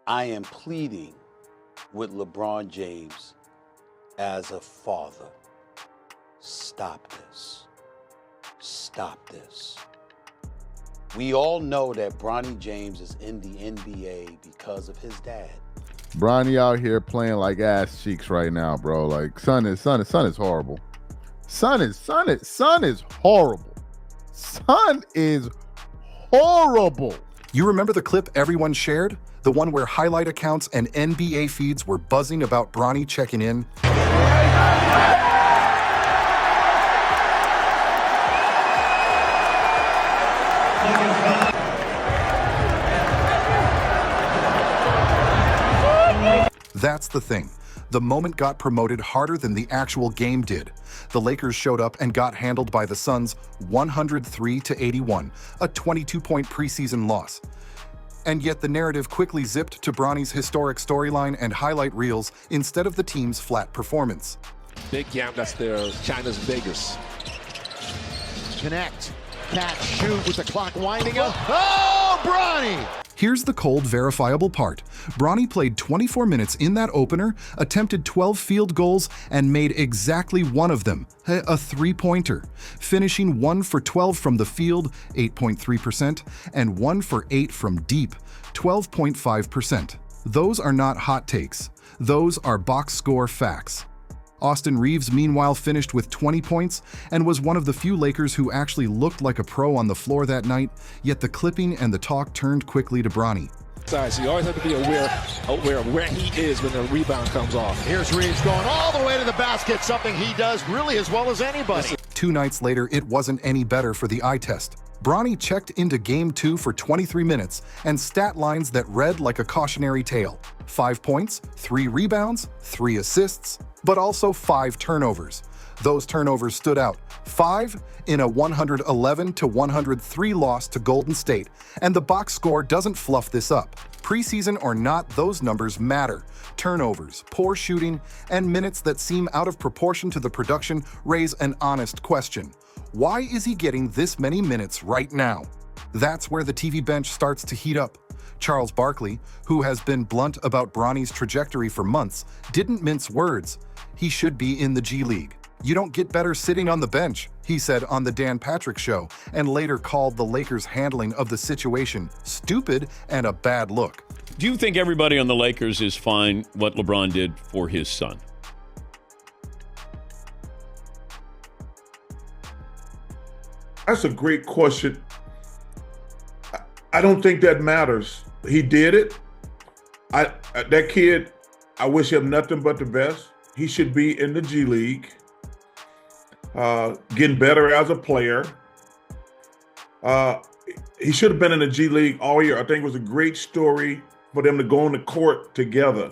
I am pleading with LeBron James as a father. Stop this. Stop this. We all know that Bronny James is in the NBA because of his dad. Bronny out here playing like ass cheeks right now, bro. Like son is horrible. Son is horrible. Son is horrible. You remember the clip everyone shared? The one where highlight accounts and NBA feeds were buzzing about Bronny checking in? That's the thing. The moment got promoted harder than the actual game did. The Lakers showed up and got handled by the Suns 103-81, a 22-point preseason loss. And yet the narrative quickly zipped to Bronny's historic storyline and highlight reels instead of the team's flat performance. Big Yam, that's their China's biggest. Connect, catch, shoot with the clock winding up. Oh, Bronny! Here's the cold, verifiable part. Bronny played 24 minutes in that opener, attempted 12 field goals, and made exactly one of them, a three-pointer, finishing 1 for 12 from the field, 8.3%, and 1 for 8 from deep, 12.5%. Those are not hot takes. Those are box score facts. Austin Reeves, meanwhile, finished with 20 points and was one of the few Lakers who actually looked like a pro on the floor that night, yet the clipping and the talk turned quickly to Bronny. So you always have to be aware of where he is when the rebound comes off. Here's Reeves going all the way to the basket, something he does really as well as anybody. 2 nights later, it wasn't any better for the eye test. Bronny checked into Game 2 for 23 minutes and stat lines that read like a cautionary tale. 5 points, 3 rebounds, 3 assists, but also 5 turnovers. Those turnovers stood out. 5 in a 111-103 loss to Golden State, and the box score doesn't fluff this up. Preseason or not, those numbers matter. Turnovers, poor shooting, and minutes that seem out of proportion to the production raise an honest question. Why is he getting this many minutes right now? That's where the TV bench starts to heat up. Charles Barkley, who has been blunt about Bronny's trajectory for months, didn't mince words. He should be in the G League. You don't get better sitting on the bench, he said on the Dan Patrick Show, and later called the Lakers' handling of the situation stupid and a bad look. Do you think everybody on the Lakers is fine what LeBron did for his son? That's a great question. I don't think that matters. He did it. That kid, I wish him nothing but the best. He should be in the G League, getting better as a player. He should have been in the G League all year. I think it was a great story for them to go on the court together.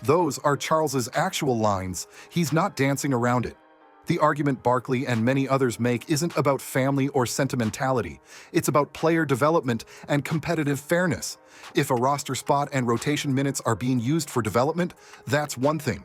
Those are Charles's actual lines. He's not dancing around it. The argument Barkley and many others make isn't about family or sentimentality. It's about player development and competitive fairness. If a roster spot and rotation minutes are being used for development, that's one thing.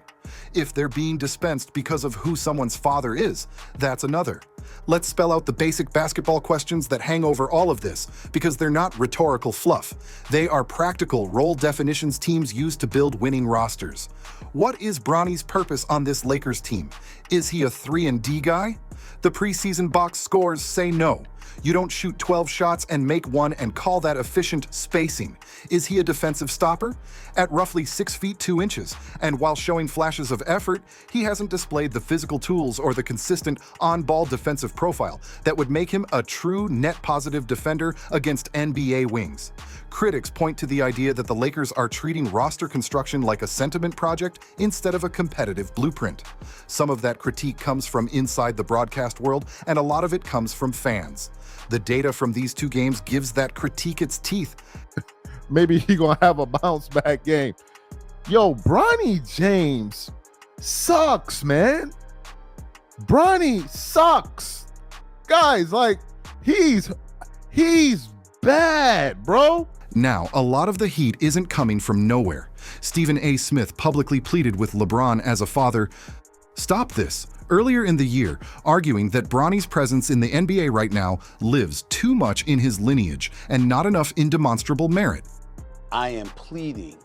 If they're being dispensed because of who someone's father is, that's another. Let's spell out the basic basketball questions that hang over all of this, because they're not rhetorical fluff. They are practical role definitions teams use to build winning rosters. What is Bronny's purpose on this Lakers team? Is he a 3-and-D guy? The preseason box scores say no. You don't shoot 12 shots and make one and call that efficient spacing. Is he a defensive stopper? At roughly 6 feet 2 inches, and while showing flashes of effort, he hasn't displayed the physical tools or the consistent on-ball defensive profile that would make him a true net-positive defender against NBA wings. Critics point to the idea that the Lakers are treating roster construction like a sentiment project instead of a competitive blueprint. Some of that critique comes from inside the broadcast world, and a lot of it comes from fans. The data from these 2 games gives that critique its teeth. Maybe he gonna have a bounce back game. Yo, Bronny James sucks, man. Bronny sucks. Guys, like, he's bad, bro. Now, a lot of the heat isn't coming from nowhere. Stephen A. Smith publicly pleaded with LeBron as a father, "Stop this," earlier in the year, arguing that Bronny's presence in the NBA right now lives too much in his lineage and not enough in demonstrable merit. I am pleading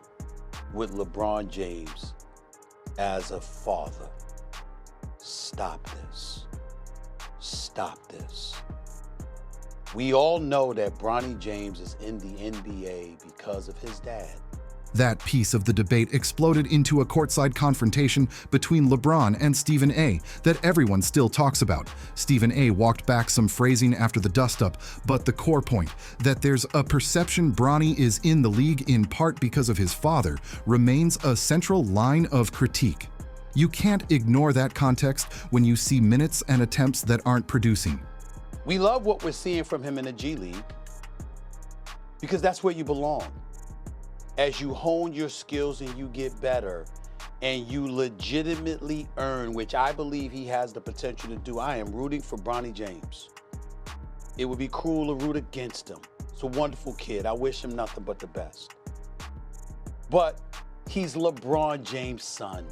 with LeBron James as a father. Stop this. Stop this. We all know that Bronny James is in the NBA because of his dad. That piece of the debate exploded into a courtside confrontation between LeBron and Stephen A. that everyone still talks about. Stephen A. walked back some phrasing after the dust-up, but the core point, that there's a perception Bronny is in the league in part because of his father, remains a central line of critique. You can't ignore that context when you see minutes and attempts that aren't producing. We love what we're seeing from him in the G League because that's where you belong. As you hone your skills and you get better and you legitimately earn, which I believe he has the potential to do. I am rooting for Bronny James. It would be cruel to root against him. He's a wonderful kid. I wish him nothing but the best. But he's LeBron James' son.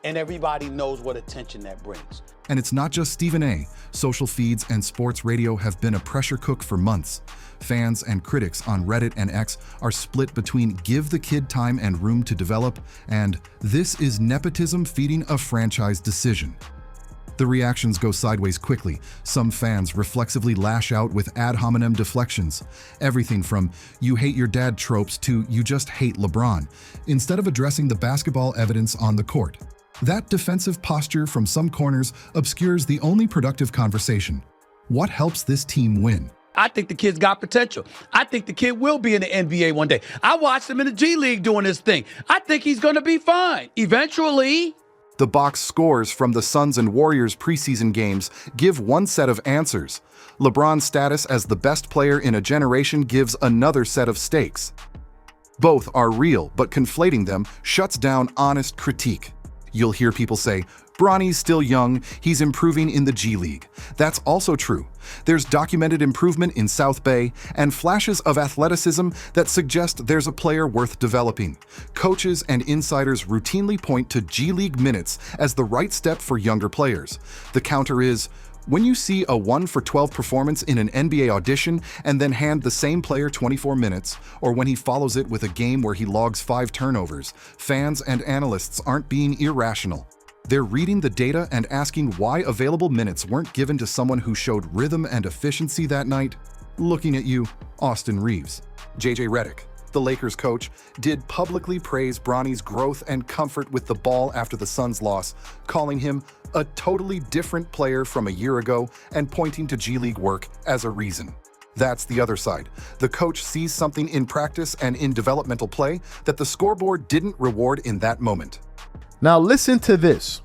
And everybody knows what attention that brings. And it's not just Stephen A. Social feeds and sports radio have been a pressure cook for months. Fans and critics on Reddit and X are split between give the kid time and room to develop and this is nepotism feeding a franchise decision. The reactions go sideways quickly. Some fans reflexively lash out with ad hominem deflections. Everything from you hate your dad tropes to you just hate LeBron, instead of addressing the basketball evidence on the court. That defensive posture from some corners obscures the only productive conversation. What helps this team win? I think the kid's got potential. I think the kid will be in the NBA one day. I watched him in the G League doing his thing. I think he's going to be fine eventually. The box scores from the Suns and Warriors preseason games give one set of answers. LeBron's status as the best player in a generation gives another set of stakes. Both are real, but conflating them shuts down honest critique. You'll hear people say, Bronny's still young, he's improving in the G League. That's also true. There's documented improvement in South Bay and flashes of athleticism that suggest there's a player worth developing. Coaches and insiders routinely point to G League minutes as the right step for younger players. The counter is, when you see a 1-for-12 performance in an NBA audition and then hand the same player 24 minutes, or when he follows it with a game where he logs 5 turnovers, fans and analysts aren't being irrational. They're reading the data and asking why available minutes weren't given to someone who showed rhythm and efficiency that night. Looking at you, Austin Reeves. JJ Redick, the Lakers coach, did publicly praise Bronny's growth and comfort with the ball after the Suns' loss, calling him a totally different player from a year ago and pointing to G League work as a reason. That's the other side. The coach sees something in practice and in developmental play that the scoreboard didn't reward in that moment. Now listen to this.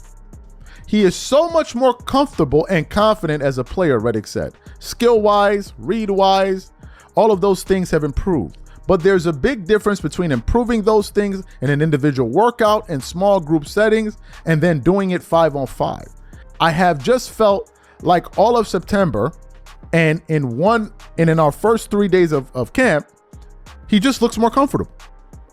He is so much more comfortable and confident as a player, Redick said. Skill-wise, read-wise, all of those things have improved. But there's a big difference between improving those things in an individual workout and small group settings and then doing it 5-on-5. I have just felt like all of September and in our first 3 days of camp, he just looks more comfortable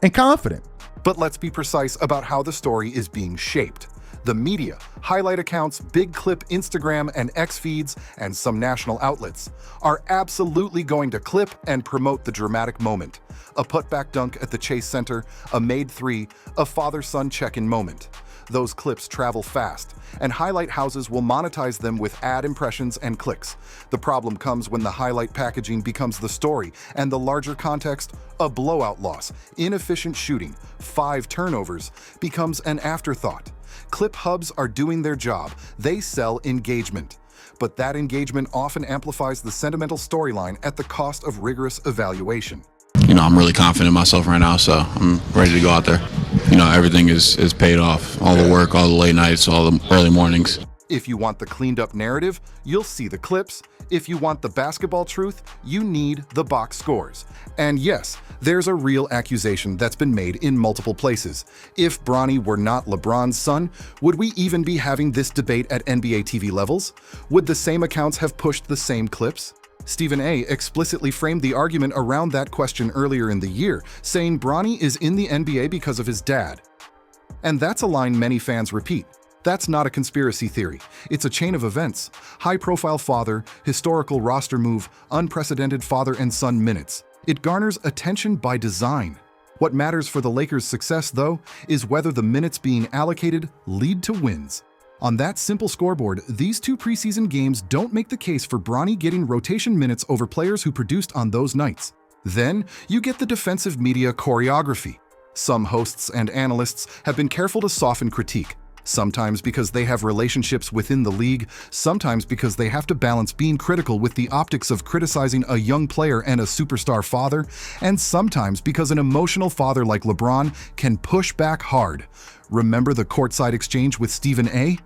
and confident. But let's be precise about how the story is being shaped. The media, highlight accounts, big clip Instagram and X feeds, and some national outlets are absolutely going to clip and promote the dramatic moment. A putback dunk at the Chase Center, a made three, a father-son check-in moment. Those clips travel fast, and highlight houses will monetize them with ad impressions and clicks. The problem comes when the highlight packaging becomes the story, and the larger context, a blowout loss, inefficient shooting, 5 turnovers, becomes an afterthought. Clip hubs are doing their job. They sell engagement. But that engagement often amplifies the sentimental storyline at the cost of rigorous evaluation. I'm really confident in myself right now, so I'm ready to go out there. Everything is paid off. All the work, all the late nights, all the early mornings. If you want the cleaned up narrative, you'll see the clips. If you want the basketball truth, you need the box scores. And yes, there's a real accusation that's been made in multiple places. If Bronny were not LeBron's son, would we even be having this debate at NBA TV levels? Would the same accounts have pushed the same clips? Stephen A. explicitly framed the argument around that question earlier in the year, saying Bronny is in the NBA because of his dad. And that's a line many fans repeat. That's not a conspiracy theory. It's a chain of events. High-profile father, historical roster move, unprecedented father and son minutes. It garners attention by design. What matters for the Lakers' success, though, is whether the minutes being allocated lead to wins. On that simple scoreboard, these 2 preseason games don't make the case for Bronny getting rotation minutes over players who produced on those nights. Then, you get the defensive media choreography. Some hosts and analysts have been careful to soften critique, sometimes because they have relationships within the league, sometimes because they have to balance being critical with the optics of criticizing a young player and a superstar father, and sometimes because an emotional father like LeBron can push back hard. Remember the courtside exchange with Stephen A?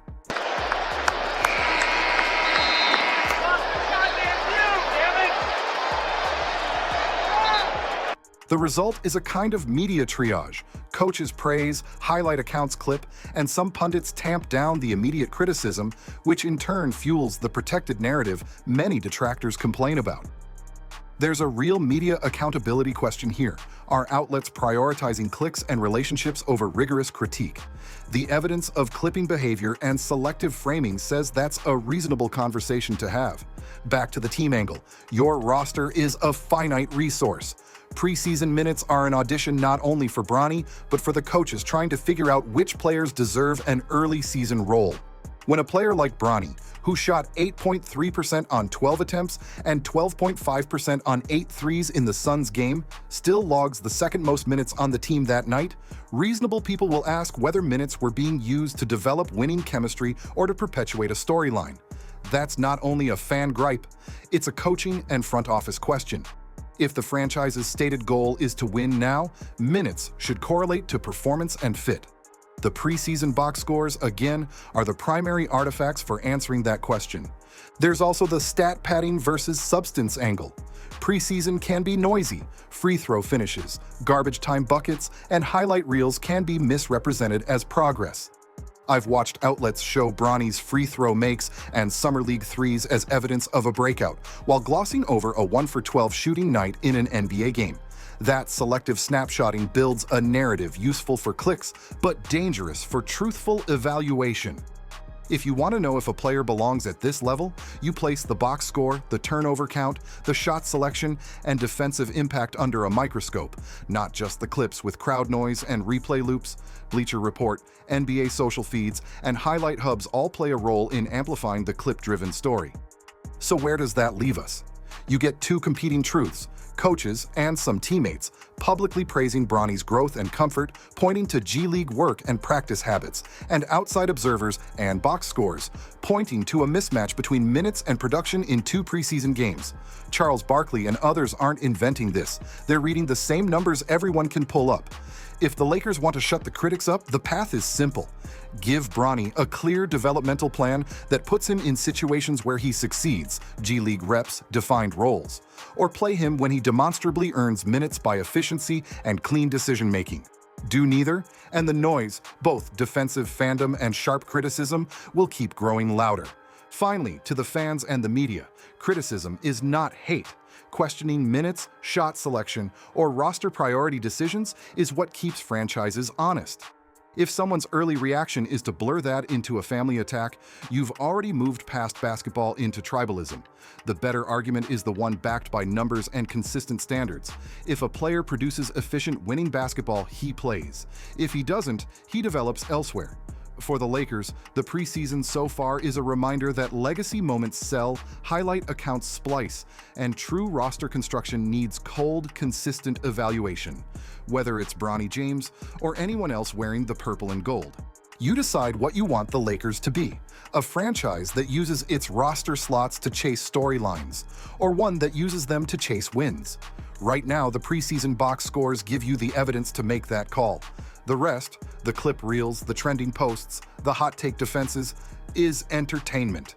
The result is a kind of media triage. Coaches praise, highlight accounts clip, and some pundits tamp down the immediate criticism, which in turn fuels the protected narrative many detractors complain about. There's a real media accountability question here. Are outlets prioritizing clicks and relationships over rigorous critique? The evidence of clipping behavior and selective framing says that's a reasonable conversation to have. Back to the team angle. Your roster is a finite resource. Preseason minutes are an audition not only for Bronny, but for the coaches trying to figure out which players deserve an early season role. When a player like Bronny, who shot 8.3% on 12 attempts and 12.5% on 8 threes in the Suns game, still logs the second most minutes on the team that night, reasonable people will ask whether minutes were being used to develop winning chemistry or to perpetuate a storyline. That's not only a fan gripe, it's a coaching and front office question. If the franchise's stated goal is to win now, minutes should correlate to performance and fit. The preseason box scores, again, are the primary artifacts for answering that question. There's also the stat padding versus substance angle. Preseason can be noisy. Free throw finishes, garbage time buckets, and highlight reels can be misrepresented as progress. I've watched outlets show Bronny's free throw makes and Summer League threes as evidence of a breakout, while glossing over a 1-for-12 shooting night in an NBA game. That selective snapshotting builds a narrative useful for clicks, but dangerous for truthful evaluation. If you want to know if a player belongs at this level, you place the box score, the turnover count, the shot selection, and defensive impact under a microscope, not just the clips with crowd noise and replay loops. Bleacher Report, NBA social feeds, and highlight hubs all play a role in amplifying the clip-driven story. So where does that leave us? You get 2 competing truths. Coaches and some teammates publicly praising Bronny's growth and comfort, pointing to G League work and practice habits, and outside observers and box scores, pointing to a mismatch between minutes and production in 2 preseason games. Charles Barkley and others aren't inventing this. They're reading the same numbers everyone can pull up. If the Lakers want to shut the critics up, the path is simple. Give Bronny a clear developmental plan that puts him in situations where he succeeds, G League reps, defined roles, or play him when he demonstrably earns minutes by efficiency and clean decision-making. Do neither, and the noise, both defensive fandom and sharp criticism, will keep growing louder. Finally, to the fans and the media, criticism is not hate. Questioning minutes, shot selection, or roster priority decisions is what keeps franchises honest. If someone's early reaction is to blur that into a family attack, you've already moved past basketball into tribalism. The better argument is the one backed by numbers and consistent standards. If a player produces efficient winning basketball, he plays. If he doesn't, he develops elsewhere. For the Lakers, the preseason so far is a reminder that legacy moments sell, highlight accounts splice, and true roster construction needs cold, consistent evaluation, whether it's Bronny James or anyone else wearing the purple and gold. You decide what you want the Lakers to be, a franchise that uses its roster slots to chase storylines, or one that uses them to chase wins. Right now, the preseason box scores give you the evidence to make that call. The rest, the clip reels, the trending posts, the hot take defenses, is entertainment.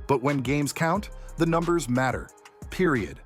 But when games count, the numbers matter. Period.